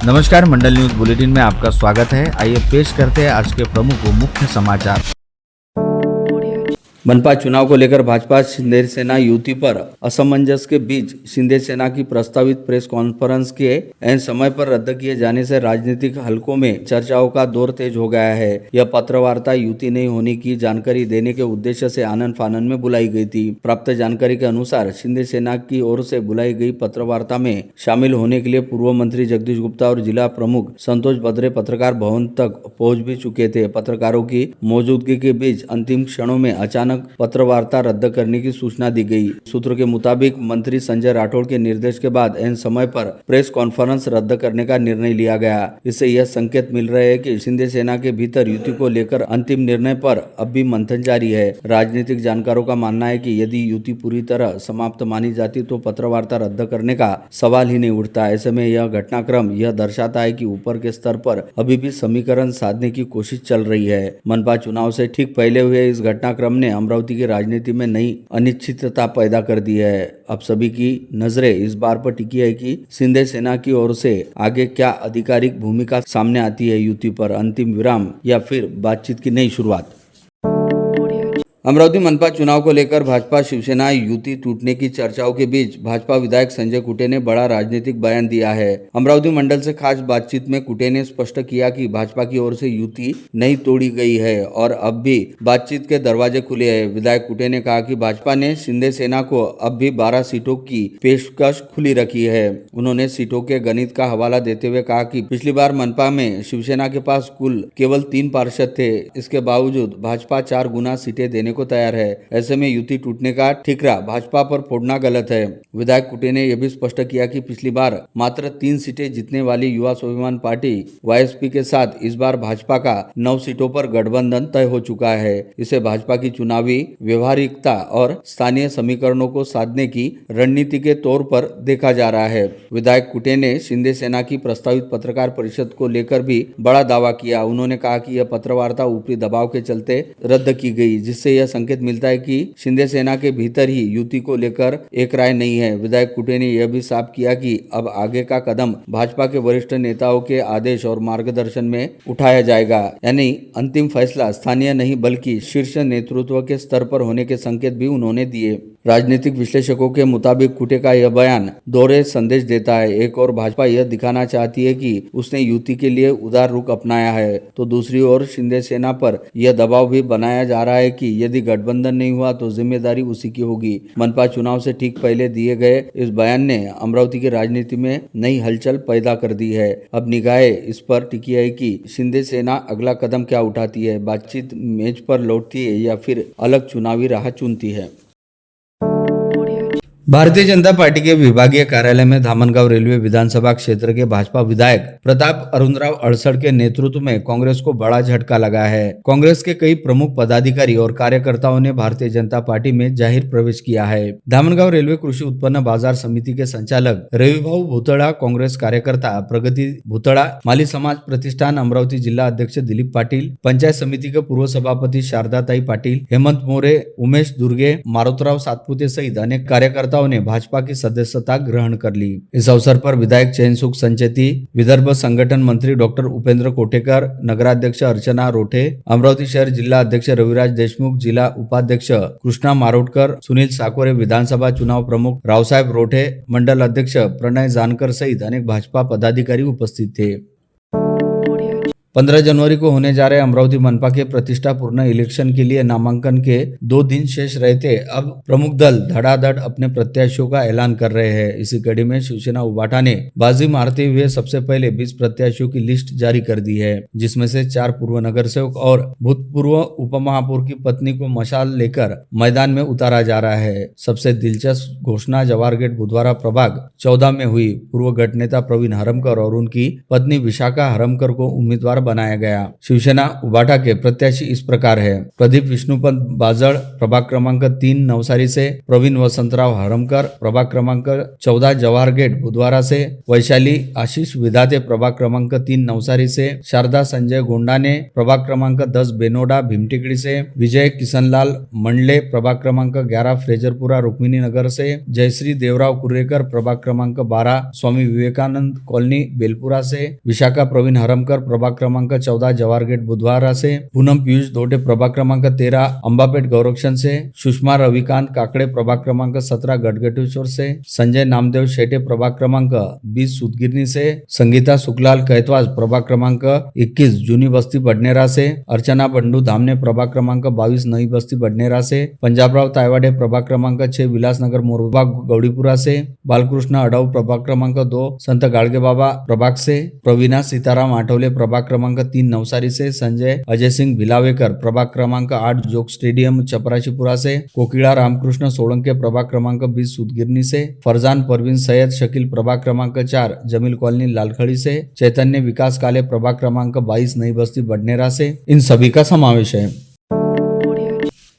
नमस्कार, मंडल news bulletin में आपका स्वागत है। आइए पेश करते हैं आज के प्रमुख व मुख्य समाचार। मनपा चुनाव को लेकर भाजपा शिंदे सेना युति पर असमंजस के बीच शिंदे सेना की प्रस्तावित प्रेस कॉन्फ्रेंस के ऐन समय पर रद्द किए जाने से राजनीतिक हलकों में चर्चाओं का दौर तेज हो गया है। यह पत्रवार्ता युति नहीं होने की जानकारी देने के उद्देश्य से आनन फानन में बुलाई गई थी। प्राप्त जानकारी के अनुसार शिंदे सेना की ओर से बुलाई गई पत्रवार्ता में शामिल होने के लिए पूर्व मंत्री जगदीश गुप्ता और जिला प्रमुख संतोष बद्रे पत्रकार भवन तक पहुंच भी चुके थे। पत्रकारों की मौजूदगी के बीच अंतिम क्षणों में अचानक पत्रवार्ता रद्द करने की सूचना दी गई। सूत्रों के मुताबिक मंत्री संजय राठौड़ के निर्देश के बाद ऐन समय पर प्रेस कॉन्फ्रेंस रद्द करने का निर्णय लिया गया। इससे यह संकेत मिल रहे हैं कि शिंदे सेना के भीतर युति को लेकर अंतिम निर्णय पर अब भी मंथन जारी है। राजनीतिक जानकारों का मानना है कि यदि युति पूरी तरह समाप्त मानी जाती तो पत्रवार्ता रद्द करने का सवाल ही नहीं उठता। ऐसे में यह घटनाक्रम यह दर्शाता है कि ऊपर के स्तर पर अभी भी समीकरण साधने की कोशिश चल रही है। मनपा चुनाव से ठीक पहले हुए इस घटनाक्रम ने अमरावती की राजनीति में नई अनिश्चितता पैदा कर दी है। अब सभी की नजरें इस बार पर टिकी है कि शिंदे सेना की ओर से आगे क्या आधिकारिक भूमिका सामने आती है, युति पर अंतिम विराम या फिर बातचीत की नई शुरुआत। अमरावती मनपा चुनाव को लेकर भाजपा शिवसेना युति टूटने की चर्चाओं के बीच भाजपा विधायक संजय कुटे ने बड़ा राजनीतिक बयान दिया है। अमरावती मंडल से खास बातचीत में कुटे ने स्पष्ट किया कि भाजपा की ओर से युति नहीं तोड़ी गई है और अब भी बातचीत के दरवाजे खुले हैं। विधायक कुटे ने कहा कि भाजपा ने शिंदे सेना को अब भी 12 सीटों की पेशकश खुली रखी है। उन्होंने सीटों के गणित का हवाला देते हुए कहा कि पिछली बार मनपा में शिवसेना के पास कुल केवल 3 पार्षद थे। इसके बावजूद भाजपा 4 गुना सीटें देने को तैयार है। ऐसे में युति टूटने का ठिकरा भाजपा पर फोड़ना गलत है। विधायक कुटे ने यह भी स्पष्ट किया कि पिछली बार मात्र 3 सीटें जीतने वाली युवा स्वाभिमान पार्टी वाईएसपी के साथ इस बार भाजपा का 9 सीटों पर गठबंधन तय हो चुका है। इसे भाजपा की चुनावी व्यवहारिकता और स्थानीय समीकरणों को साधने की रणनीति के तौर पर देखा जा रहा है। विधायक कुटे ने शिंदे सेना की प्रस्तावित पत्रकार परिषद को लेकर भी बड़ा दावा किया। उन्होंने कहा कि यह पत्रवार्ता ऊपरी दबाव के चलते रद्द की गई, जिससे यह संकेत मिलता है कि शिंदे सेना के भीतर ही युति को लेकर एक राय नहीं है। विधायक कुटे ने यह भी साफ किया कि अब आगे का कदम भाजपा के वरिष्ठ नेताओं के आदेश और मार्गदर्शन में उठाया जाएगा, यानी अंतिम फैसला स्थानीय नहीं बल्कि शीर्ष नेतृत्व के स्तर पर होने के संकेत भी उन्होंने दिए। राजनीतिक विश्लेषकों के मुताबिक कुटे का यह बयान दोहरे संदेश देता है। एक और भाजपा यह दिखाना चाहती है कि उसने युति के लिए उदार रुख अपनाया है, तो दूसरी ओर शिंदे सेना पर यह दबाव भी बनाया जा रहा है कि यदि गठबंधन नहीं हुआ तो जिम्मेदारी उसी की होगी। मनपा चुनाव से ठीक पहले दिए गए इस बयान ने अमरावती की राजनीति में नई हलचल पैदा कर दी है। अब निगाहें इस पर टिकी है कि शिंदे सेना अगला कदम क्या उठाती है, बातचीत मेज पर लौटती है या फिर अलग चुनावी राह चुनती है। भारतीय जनता पार्टी के विभागीय कार्यालय में धामनगांव रेलवे विधानसभा क्षेत्र के भाजपा विधायक प्रताप अरुणराव अड़सड़ के नेतृत्व में कांग्रेस को बड़ा झटका लगा है। कांग्रेस के कई प्रमुख पदाधिकारी और कार्यकर्ताओं ने भारतीय जनता पार्टी में जाहिर प्रवेश किया है। धामनगांव रेलवे कृषि उत्पन्न बाजार समिति के संचालक रविभाऊ भूतड़ा, कांग्रेस कार्यकर्ता प्रगति भूतड़ा, माली समाज प्रतिष्ठान अमरावती जिला अध्यक्ष दिलीप पाटिल, पंचायत समिति के पूर्व सभापति शारदाताई पाटिल, हेमंत मोरे, उमेश दुर्गे, मारुतराव सातपुते सहित अनेक कार्यकर्ता ने भाजपा की सदस्यता ग्रहण कर ली। इस अवसर पर विधायक चैनसुख संचेती, विदर्भ संगठन मंत्री डॉक्टर उपेंद्र कोटेकर, नगराध्यक्ष अर्चना रोठे, अमरावती शहर जिला अध्यक्ष रविराज देशमुख, जिला उपाध्यक्ष कृष्णा मारोटकर, सुनील साकोरे, विधानसभा चुनाव प्रमुख रावसाहेब रोठे, मंडल अध्यक्ष प्रणय जानकर सहित अनेक भाजपा पदाधिकारी उपस्थित थे। 15 जनवरी को होने जा रहे अमरावती मनपा के प्रतिष्ठापूर्ण इलेक्शन के लिए नामांकन के 2 दिन शेष रहते अब प्रमुख दल धड़ाधड़ अपने प्रत्याशियों का ऐलान कर रहे हैं। इसी कड़ी में शिवसेना उबाटा ने बाजी मारते हुए सबसे पहले 20 प्रत्याशियों की लिस्ट जारी कर दी है, जिसमें से 4 पूर्व नगर सेवक और भूतपूर्व उपमहापौर की पत्नी को मशाल लेकर मैदान में उतारा जा रहा है। सबसे दिलचस्प घोषणा जवाहर गेट बुधवारा प्रभाग 14 में हुई। पूर्व गट नेता प्रवीण हरमकर और उनकी पत्नी विशाखा हरमकर को उम्मीदवार बनाया गया। शिवसेना उबाटा के प्रत्याशी इस प्रकार है: प्रदीप विष्णुपंत बाजड़ प्रभाग क्रमांक 3 नवसारी से, प्रवीण वसंतराव हरमकर प्रभाग क्रमांक 14 जवाहर गेट बुधवारा से, वैशाली आशीष विधाते प्रभाग क्रमांक 3 नवसारी से, शारदा संजय गोंडाने प्रभाग क्रमांक 10 बेनोडा भीमटिकड़ी से, विजय किशनलाल मंडले प्रभाग क्रमांक 11 फ्रेजरपुरा रुक्मिणी नगर से, जयश्री देवराव कुर्रेकर प्रभाग क्रमांक 12 स्वामी विवेकानंद कॉलोनी बेलपुरा से, विशाखा प्रवीण हरमकर प्रभाग क्रमांक 14 जवाहर गेट बुधवारा से, पूनम पीयूष धोटे प्रभाग क्रमांक 13 अंबापेट गौरक्षण से, सुषमा रविकांत काकड़े प्रभाग क्रमांक 17 गढ़गटेश्वर से, संजय नामदेव शेटे प्रभाग क्रमांक 20 सुदगिरनी से, संगीता सुखलाल कैतवाज प्रभाग क्रमांक 21 जूनी बस्ती बडनेरा से, अर्चना बंडू धामने प्रभाग क्रमांक 22 नई बस्ती बडनेरा से, पंजाबराव तायवाडे प्रभाग क्रमांक 6 विलासनगर मोरबा गौड़ीपुरा से, बालकृष्ण अडाऊ प्रभाग क्रमांक 2 संत गाड़गे बाबा प्रभाग से, प्रवीणा सीताराम आठवले प्रभाग क्रमांक 3 नवसारी से, संजय अजय सिंह भिलावेकर प्रभाग क्रमांक 8 जोग स्टेडियम चपराशीपुरा से, कोकिला रामकृष्ण सोलंके प्रभाग क्रमांक 20 सुदगिरनी से, फरजान परवीन सैयद शकील प्रभाग क्रमांक 4 जमील कॉलोनी लालखड़ी से, चैतन्य विकास काले प्रभाग क्रमांक 22 नई बस्ती बडनेरा से, इन सभी का समावेश है।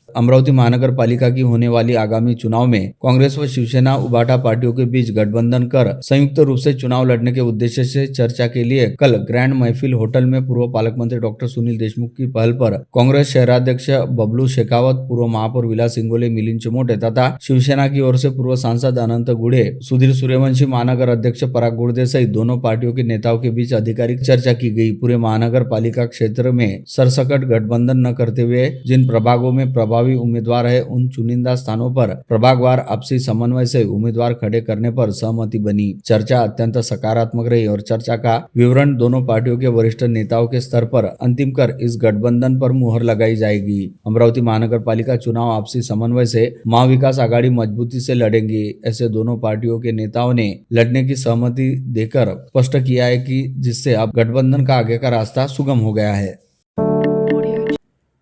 अमरावती महानगर पालिका की होने वाली आगामी चुनाव में कांग्रेस व शिवसेना उबाटा पार्टियों के बीच गठबंधन कर संयुक्त रूप से चुनाव लड़ने के उद्देश्य से चर्चा के लिए कल ग्रैंड महफिल होटल में पूर्व पालक मंत्री डॉक्टर सुनील देशमुख की पहल पर कांग्रेस शहराध्यक्ष बबलू शेखावत, पूर्व महापौर विलास इंगोले, मिलिंद चमोटे तथा शिवसेना की ओर से पूर्व सांसद अनंत गुड़े, सुधीर सूर्यवंशी, महानगर अध्यक्ष पराग गुर्दे सहित दोनों पार्टियों के नेताओं के बीच आधिकारिक चर्चा की गई। पूरे महानगर पालिका क्षेत्र में सरसकट गठबंधन न करते हुए जिन प्रभागों में प्रभावी उम्मीदवार है उन चुनिंदा स्थानों पर प्रभागवार आपसी समन्वय से उम्मीदवार खड़े करने पर सहमति बनी। चर्चा अत्यंत सकारात्मक रही और चर्चा का विवरण दोनों पार्टियों के वरिष्ठ नेताओं के स्तर पर अंतिम कर इस गठबंधन पर मुहर लगाई जाएगी। अमरावती महानगर पालिका चुनाव आपसी समन्वय से महाविकास आघाड़ी मजबूती से लड़ेंगी, ऐसे दोनों पार्टियों के नेताओं ने लड़ने की सहमति देकर स्पष्ट किया है कि जिससे अब गठबंधन का आगे का रास्ता सुगम हो गया है।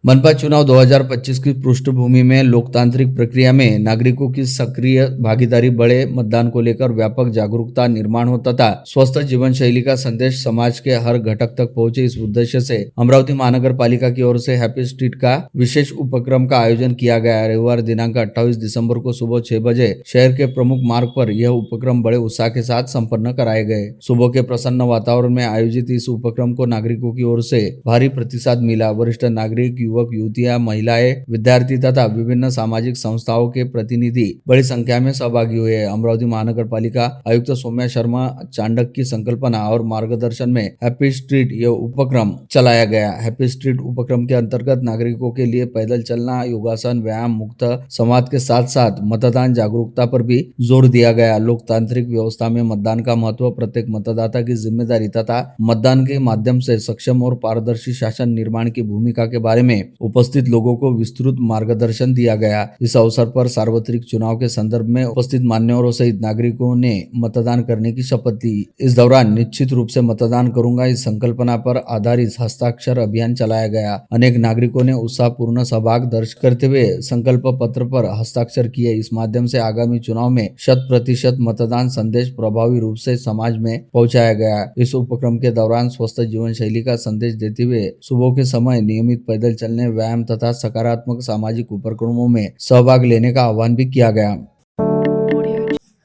मनपा चुनाव 2025 की पृष्ठभूमि में लोकतांत्रिक प्रक्रिया में नागरिकों की सक्रिय भागीदारी बढ़े, मतदान को लेकर व्यापक जागरूकता निर्माण हो तथा स्वस्थ जीवन शैली का संदेश समाज के हर घटक तक पहुंचे, इस उद्देश्य से अमरावती महानगर पालिका की ओर से हैप्पी स्ट्रीट का विशेष उपक्रम का आयोजन किया गया। रविवार दिनांक 28 दिसंबर को सुबह 6 बजे शहर के प्रमुख मार्ग पर यह उपक्रम बड़े उत्साह के साथ संपन्न कराए गए। सुबह के प्रसन्न वातावरण में आयोजित इस उपक्रम को नागरिकों की ओर से भारी प्रतिसाद मिला। वरिष्ठ नागरिक, युवक, युवतियां, महिलाएं, विद्यार्थी तथा विभिन्न सामाजिक संस्थाओं के प्रतिनिधि बड़ी संख्या में सहभागी हुए। अमरावती महानगर पालिका आयुक्त सौम्या शर्मा चांडक की संकल्पना और मार्गदर्शन में हैप्पी स्ट्रीट यह उपक्रम चलाया गया। हैप्पी स्ट्रीट उपक्रम के अंतर्गत नागरिकों के लिए पैदल चलना, योगासन, व्यायाम मुक्त समाज के साथ साथ मतदान जागरूकता पर भी जोर दिया गया। लोकतांत्रिक व्यवस्था में मतदान का महत्व, प्रत्येक मतदाता की जिम्मेदारी तथा मतदान के माध्यम से सक्षम और पारदर्शी शासन निर्माण की भूमिका के बारे में उपस्थित लोगों को विस्तृत मार्गदर्शन दिया गया। इस अवसर पर सार्वत्रिक चुनाव के संदर्भ में उपस्थित मान्यवरों सहित नागरिकों ने मतदान करने की शपथ ली। इस दौरान निश्चित रूप से मतदान करूंगा इस संकल्पना पर आधारित हस्ताक्षर अभियान चलाया गया। अनेक नागरिकों ने उत्साहपूर्ण सहभाग दर्ज करते हुए संकल्प पत्र पर हस्ताक्षर किए। इस माध्यम से आगामी चुनाव में 100% मतदान संदेश प्रभावी रूप से समाज में पहुंचाया गया। इस उपक्रम के दौरान स्वस्थ जीवन शैली का संदेश देते हुए सुबह के समय नियमित पैदल चलने, व्यायाम तथा सकारात्मक सामाजिक उपक्रमों में सहभाग लेने का आह्वान भी किया गया।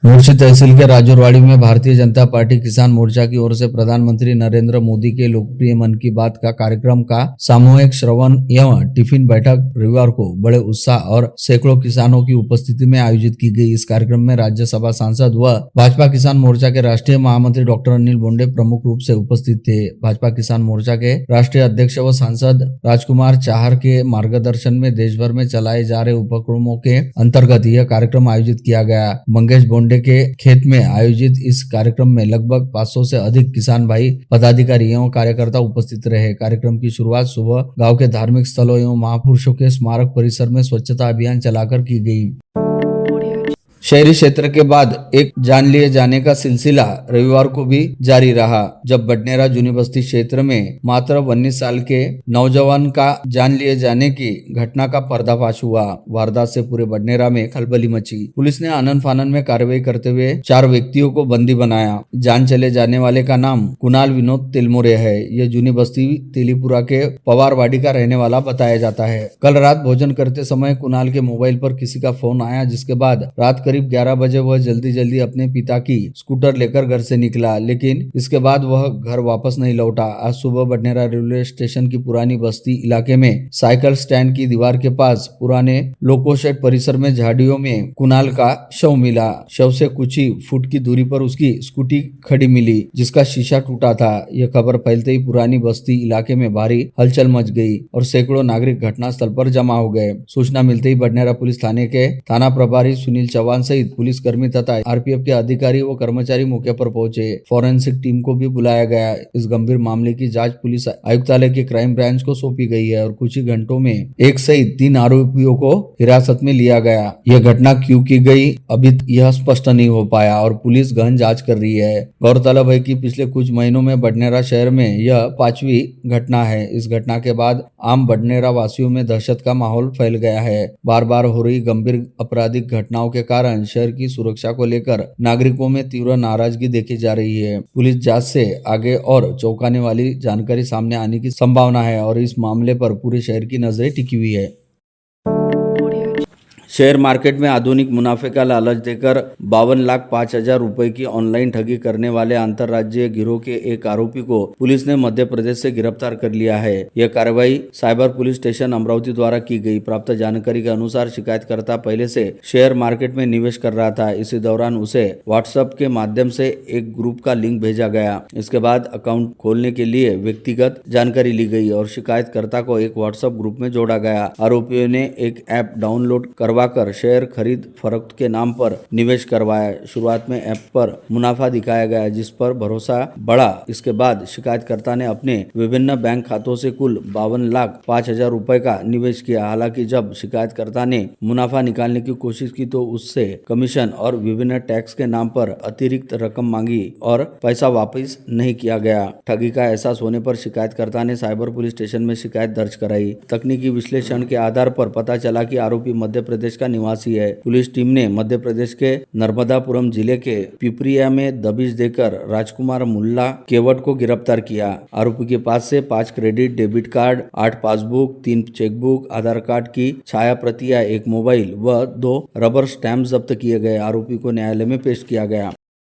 मुर्शी तहसील के राजौरवाड़ी में भारतीय जनता पार्टी किसान मोर्चा की ओर से प्रधानमंत्री नरेंद्र मोदी के लोकप्रिय मन की बात का कार्यक्रम का सामूहिक श्रवण एवं टिफिन बैठक रविवार को बड़े उत्साह और सैकड़ों किसानों की उपस्थिति में आयोजित की गई। इस कार्यक्रम में राज्यसभा सांसद व भाजपा किसान मोर्चा के राष्ट्रीय महामंत्री डॉक्टर अनिल बोंडे प्रमुख रूप से उपस्थित थे। भाजपा किसान मोर्चा के राष्ट्रीय अध्यक्ष व सांसद राजकुमार चाहर के मार्गदर्शन में देश भर में चलाए जा रहे उपक्रमों के अंतर्गत यह कार्यक्रम आयोजित किया गया। मंगेश बोंडे के खेत में आयोजित इस कार्यक्रम में लगभग 500 से अधिक किसान भाई, पदाधिकारी एवं कार्यकर्ता उपस्थित रहे। कार्यक्रम की शुरुआत सुबह गांव के धार्मिक स्थलों एवं महापुरुषों के स्मारक परिसर में स्वच्छता अभियान चलाकर की गई। शहरी क्षेत्र के बाद एक जान लिए जाने का सिलसिला रविवार को भी जारी रहा, जब बडनेरा जूनी बस्ती क्षेत्र में मात्र 19 साल के नौजवान का जान लिए जाने की घटना का पर्दाफाश हुआ। वारदात से पूरे बडनेरा में खलबली मची। पुलिस ने आनन फानन में कार्रवाई करते हुए 4 व्यक्तियों को बंदी बनाया। जान चले जाने वाले का नाम कुणाल विनोद तिलमोरे है। यह जूनी बस्ती तेलीपुरा के पवारवाड़ी का रहने वाला बताया जाता है। कल रात भोजन करते समय कुणाल के मोबाइल पर किसी का फोन आया, जिसके बाद रात करीब 11 बजे वह जल्दी अपने पिता की स्कूटर लेकर घर से निकला, लेकिन इसके बाद वह घर वापस नहीं लौटा। आज सुबह बडनेरा रेलवे स्टेशन की पुरानी बस्ती इलाके में साइकिल स्टैंड की दीवार के पास पुराने लोकोशेड परिसर में झाड़ियों में कुणाल का शव मिला। शव से कुछ ही फुट की दूरी पर उसकी स्कूटी खड़ी मिली, जिसका शीशा टूटा था। यह खबर फैलते ही पुरानी बस्ती इलाके में भारी हलचल मच गई और सैकड़ों नागरिक घटनास्थल पर जमा हो गए। सूचना मिलते ही बडनेरा पुलिस थाने के थाना प्रभारी सुनील चौहान सहित पुलिस कर्मी तथा आरपीएफ के अधिकारी व कर्मचारी मौके पर पहुंचे। फॉरेंसिक टीम को भी बुलाया गया। इस गंभीर मामले की जांच पुलिस आयुक्तालय के क्राइम ब्रांच को सौंपी गई है और कुछ ही घंटों में एक सहित 3 आरोपियों को हिरासत में लिया गया। यह घटना क्यों की गई अभी यह स्पष्ट नहीं हो पाया और पुलिस गहन जांच कर रही है। गौरतलब है कि पिछले कुछ महीनों में बडनेरा शहर में यह 5वीं घटना है। इस घटना के बाद आम बडनेरा वासियों में दहशत का माहौल फैल गया है। बार बार हो रही गंभीर आपराधिक घटनाओं के कारण शहर की सुरक्षा को लेकर नागरिकों में तीव्र नाराजगी देखी जा रही है। पुलिस जांच से आगे और चौंकाने वाली जानकारी सामने आने की संभावना है और इस मामले पर पूरे शहर की नजरें टिकी हुई है। शेयर मार्केट में आधुनिक मुनाफे का लालच देकर 52,05,000 रुपए की ऑनलाइन ठगी करने वाले अंतर्राज्यीय गिरोह के एक आरोपी को पुलिस ने मध्य प्रदेश से गिरफ्तार कर लिया है। यह कार्रवाई साइबर पुलिस स्टेशन अमरावती द्वारा की गई। प्राप्त जानकारी के अनुसार शिकायतकर्ता पहले से शेयर मार्केट में निवेश कर रहा था। इसी दौरान उसे व्हाट्सएप के माध्यम से एक ग्रुप का लिंक भेजा गया। इसके बाद अकाउंट खोलने के लिए व्यक्तिगत जानकारी ली गई और शिकायतकर्ता को एक व्हाट्सएप ग्रुप में जोड़ा गया। आरोपियों ने एक ऐप डाउनलोड करवाकर शेयर खरीद फरोख्त के नाम पर निवेश करवाया। शुरुआत में ऐप पर मुनाफा दिखाया गया, जिस पर भरोसा बढ़ा। इसके बाद शिकायतकर्ता ने अपने विभिन्न बैंक खातों से कुल 52,05,000 रुपए का निवेश किया। हालांकि जब शिकायतकर्ता ने मुनाफा निकालने की कोशिश की तो उससे कमीशन और विभिन्न टैक्स के नाम पर अतिरिक्त रकम मांगी और पैसा वापस नहीं किया गया। ठगी का एहसास होने पर शिकायतकर्ता ने साइबर पुलिस स्टेशन में शिकायत दर्ज कराई। तकनीकी विश्लेषण के आधार पर पता चला कि आरोपी मध्य प्रदेश का निवासी है। पुलिस टीम ने मध्य प्रदेश के नर्मदापुरम जिले के पिपरिया में दबिश देकर राजकुमार मुल्ला केवट को गिरफ्तार किया। आरोपी के पास से 5 credit debit card, 8 passbook, 3 chequebook, Aadhaar card की छाया प्रतियां, 1 मोबाइल व 2 रबर स्टैम्प जब्त किए गए। आरोपी को न्यायालय में पेश किया गया।